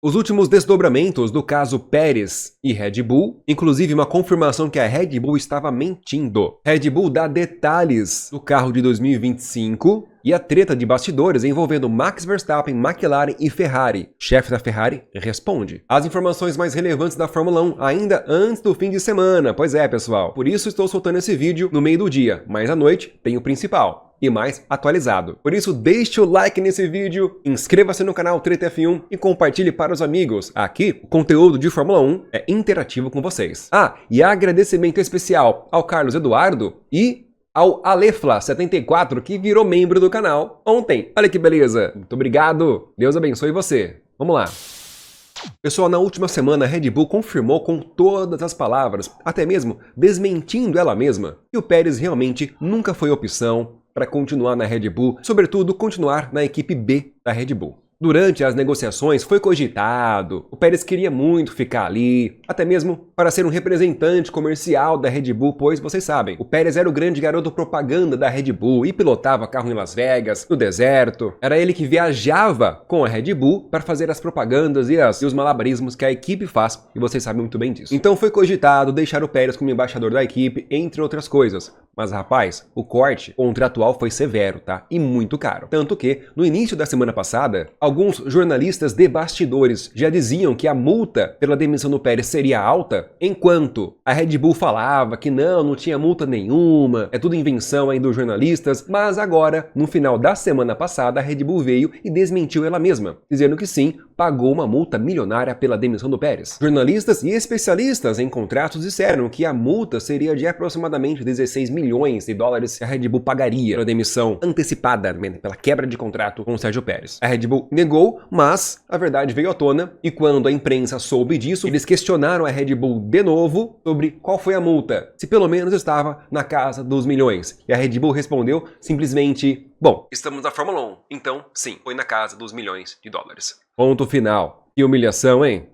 Os últimos desdobramentos do caso Pérez e Red Bull, inclusive uma confirmação que a Red Bull estava mentindo. Red Bull dá detalhes do carro de 2025 e a treta de bastidores envolvendo Max Verstappen, McLaren e Ferrari. Chefe da Ferrari responde. As informações mais relevantes da Fórmula 1 ainda antes do fim de semana. Pois é, pessoal. Por isso estou soltando esse vídeo no meio do dia, mas à noite tem o principal e mais atualizado. Por isso, deixe o like nesse vídeo, inscreva-se no canal Treta F1 e compartilhe para os amigos. Aqui, o conteúdo de Fórmula 1 é interativo com vocês. E agradecimento especial ao Carlos Eduardo e ao Alefla74, que virou membro do canal ontem. Olha que beleza! Muito obrigado! Deus abençoe você. Vamos lá! Pessoal, na última semana a Red Bull confirmou com todas as palavras, até mesmo desmentindo ela mesma, que o Pérez realmente nunca foi opção para continuar na Red Bull, sobretudo continuar na equipe B da Red Bull. Durante as negociações foi cogitado, o Pérez queria muito ficar ali, até mesmo para ser um representante comercial da Red Bull, pois vocês sabem, o Pérez era o grande garoto propaganda da Red Bull e pilotava carro em Las Vegas, no deserto. Era ele que viajava com a Red Bull para fazer as propagandas e os malabarismos que a equipe faz, e vocês sabem muito bem disso. Então foi cogitado deixar o Pérez como embaixador da equipe, entre outras coisas. Mas rapaz, o corte contratual foi severo, tá? E muito caro. Tanto que, no início da semana passada, alguns jornalistas de bastidores já diziam que a multa pela demissão do Pérez seria alta, enquanto a Red Bull falava que não tinha multa nenhuma, é tudo invenção aí dos jornalistas, mas agora, no final da semana passada, a Red Bull veio e desmentiu ela mesma, dizendo que sim, pagou uma multa milionária pela demissão do Pérez. Jornalistas e especialistas em contratos disseram que a multa seria de aproximadamente 16 milhões de dólares que a Red Bull pagaria pela demissão antecipada, pela quebra de contrato com o Sérgio Pérez. A Red Bull negou, mas a verdade veio à tona e quando a imprensa soube disso, eles questionaram a Red Bull de novo sobre qual foi a multa, se pelo menos estava na casa dos milhões. E a Red Bull respondeu simplesmente: bom, estamos na Fórmula 1, então sim, foi na casa dos milhões de dólares. Ponto final. Que humilhação, hein?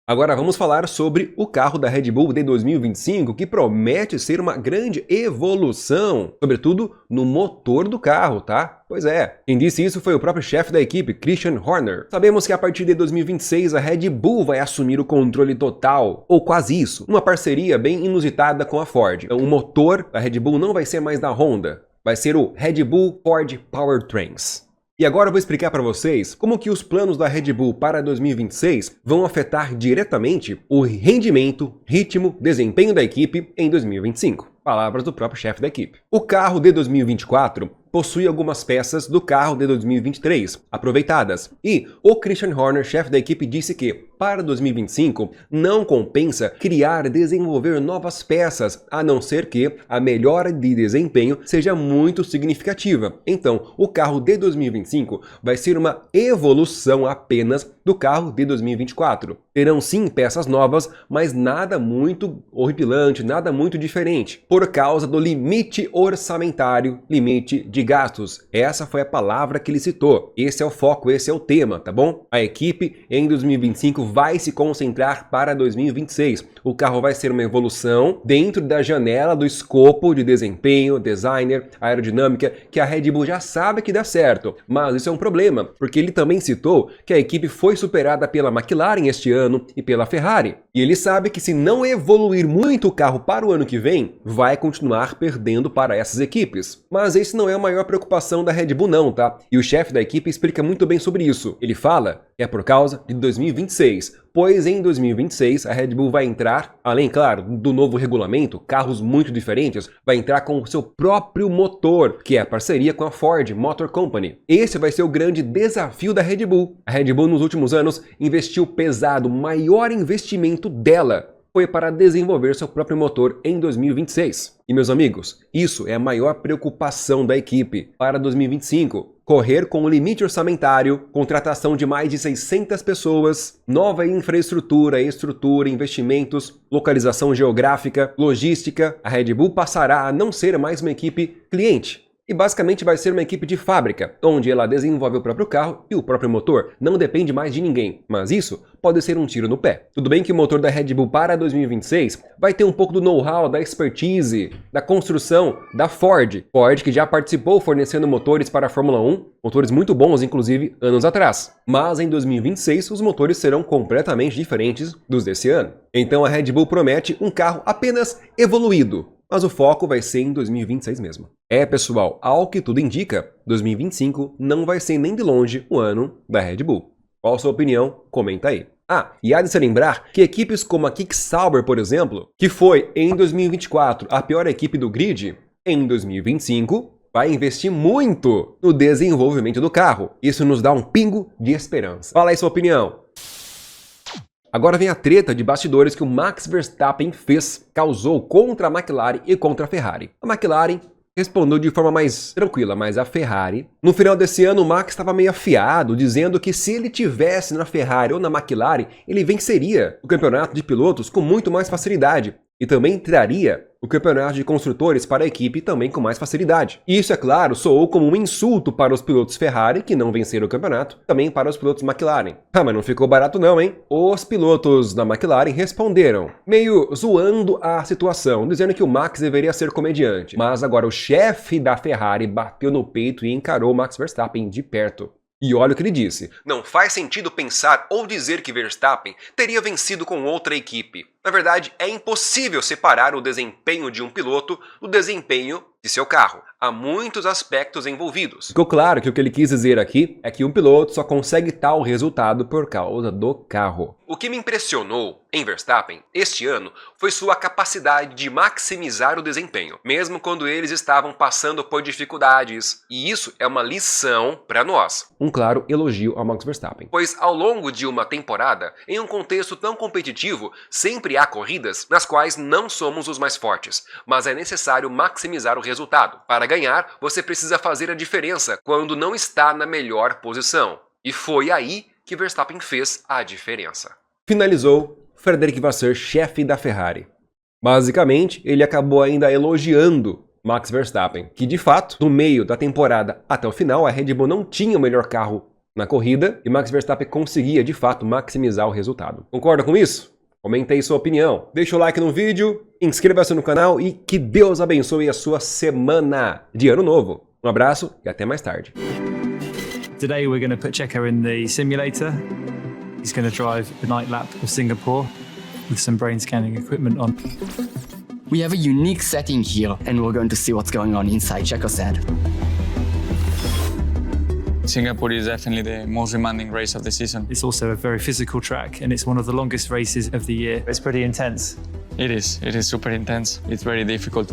Agora vamos falar sobre o carro da Red Bull de 2025, que promete ser uma grande evolução, sobretudo no motor do carro, tá? Pois é, quem disse isso foi o próprio chefe da equipe, Christian Horner. Sabemos que a partir de 2026 a Red Bull vai assumir o controle total, ou quase isso, uma parceria bem inusitada com a Ford. Então, o motor da Red Bull não vai ser mais da Honda, vai ser o Red Bull Ford Powertrains. E agora eu vou explicar para vocês como que os planos da Red Bull para 2026 vão afetar diretamente o rendimento, ritmo, desempenho da equipe em 2025. Palavras do próprio chefe da equipe. O carro de 2024 possui algumas peças do carro de 2023, aproveitadas. E o Christian Horner, chefe da equipe, disse que, para 2025, não compensa criar e desenvolver novas peças, a não ser que a melhora de desempenho seja muito significativa. Então, o carro de 2025 vai ser uma evolução apenas do carro de 2024. Terão sim peças novas, mas nada muito horripilante, nada muito diferente, por causa do limite orçamentário, limite de gastos. Essa foi a palavra que ele citou. Esse é o foco, esse é o tema, tá bom? A equipe em 2025 vai se concentrar para 2026. O carro vai ser uma evolução dentro da janela do escopo de desempenho, designer, aerodinâmica, que a Red Bull já sabe que dá certo. Mas isso é um problema, porque ele também citou que a equipe foi superada pela McLaren este ano e pela Ferrari. E ele sabe que se não evoluir muito o carro para o ano que vem, vai continuar perdendo para essas equipes. Mas esse não é a maior preocupação da Red Bull não, tá? E o chefe da equipe explica muito bem sobre isso. Ele fala que é por causa de 2026, pois em 2026 a Red Bull vai entrar, além, claro, do novo regulamento, carros muito diferentes, vai entrar com o seu próprio motor, que é a parceria com a Ford Motor Company. Esse vai ser o grande desafio da Red Bull. A Red Bull nos últimos anos investiu pesado, o maior investimento dela foi para desenvolver seu próprio motor em 2026. E meus amigos, isso é a maior preocupação da equipe para 2025. Correr com o limite orçamentário, contratação de mais de 600 pessoas, nova infraestrutura, estrutura, investimentos, localização geográfica, logística. A Red Bull passará a não ser mais uma equipe cliente e basicamente vai ser uma equipe de fábrica, onde ela desenvolve o próprio carro e o próprio motor, não depende mais de ninguém, mas isso pode ser um tiro no pé. Tudo bem que o motor da Red Bull para 2026 vai ter um pouco do know-how, da expertise, da construção da Ford. Ford que já participou fornecendo motores para a Fórmula 1, motores muito bons inclusive anos atrás. Mas em 2026 os motores serão completamente diferentes dos desse ano. Então a Red Bull promete um carro apenas evoluído, mas o foco vai ser em 2026 mesmo. Pessoal, ao que tudo indica, 2025 não vai ser nem de longe o ano da Red Bull. Qual a sua opinião? Comenta aí. E há de se lembrar que equipes como a Kick Sauber, por exemplo, que foi em 2024 a pior equipe do grid, em 2025 vai investir muito no desenvolvimento do carro. Isso nos dá um pingo de esperança. Fala aí sua opinião. Agora vem a treta de bastidores que o Max Verstappen causou contra a McLaren e contra a Ferrari. A McLaren respondeu de forma mais tranquila, mas a Ferrari... No final desse ano, o Max estava meio afiado, dizendo que se ele tivesse na Ferrari ou na McLaren, ele venceria o campeonato de pilotos com muito mais facilidade. E também traria o campeonato de construtores para a equipe também com mais facilidade. E isso, é claro, soou como um insulto para os pilotos Ferrari, que não venceram o campeonato, também para os pilotos McLaren. Mas não ficou barato não, hein? Os pilotos da McLaren responderam, meio zoando a situação, dizendo que o Max deveria ser comediante. Mas agora o chefe da Ferrari bateu no peito e encarou o Max Verstappen de perto. E olha o que ele disse. Não faz sentido pensar ou dizer que Verstappen teria vencido com outra equipe. Na verdade, é impossível separar o desempenho de um piloto do desempenho de seu carro. Há muitos aspectos envolvidos. Ficou claro que o que ele quis dizer aqui é que um piloto só consegue tal resultado por causa do carro. O que me impressionou em Verstappen este ano foi sua capacidade de maximizar o desempenho, mesmo quando eles estavam passando por dificuldades. E isso é uma lição para nós. Um claro elogio ao Max Verstappen. Pois ao longo de uma temporada, em um contexto tão competitivo, sempre há corridas nas quais não somos os mais fortes, mas é necessário maximizar o resultado. Para ganhar, você precisa fazer a diferença quando não está na melhor posição. E foi aí que Verstappen fez a diferença. Finalizou Frederic Vasseur, chefe da Ferrari. Basicamente, ele acabou ainda elogiando Max Verstappen, que de fato, do meio da temporada até o final, a Red Bull não tinha o melhor carro na corrida e Max Verstappen conseguia de fato maximizar o resultado. Concorda com isso? Comenta aí sua opinião, deixa o like no vídeo, inscreva-se no canal e que Deus abençoe a sua semana de ano novo. Um abraço e até mais tarde. Today we're going to put Checo in the simulator. He's going to drive the night lap of Singapore with some brain scanning equipment on. We have a unique setting here and we're going to see what's going on inside Checo's head. Singapore is definitely the most demanding race of the season. It's also a very physical track and it's one of the longest races of the year. It's pretty intense. It is super intense. It's very difficult.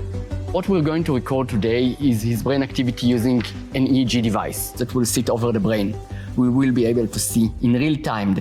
What we're going to record today is his brain activity using an EEG device that will sit over the brain. We will be able to see in real time the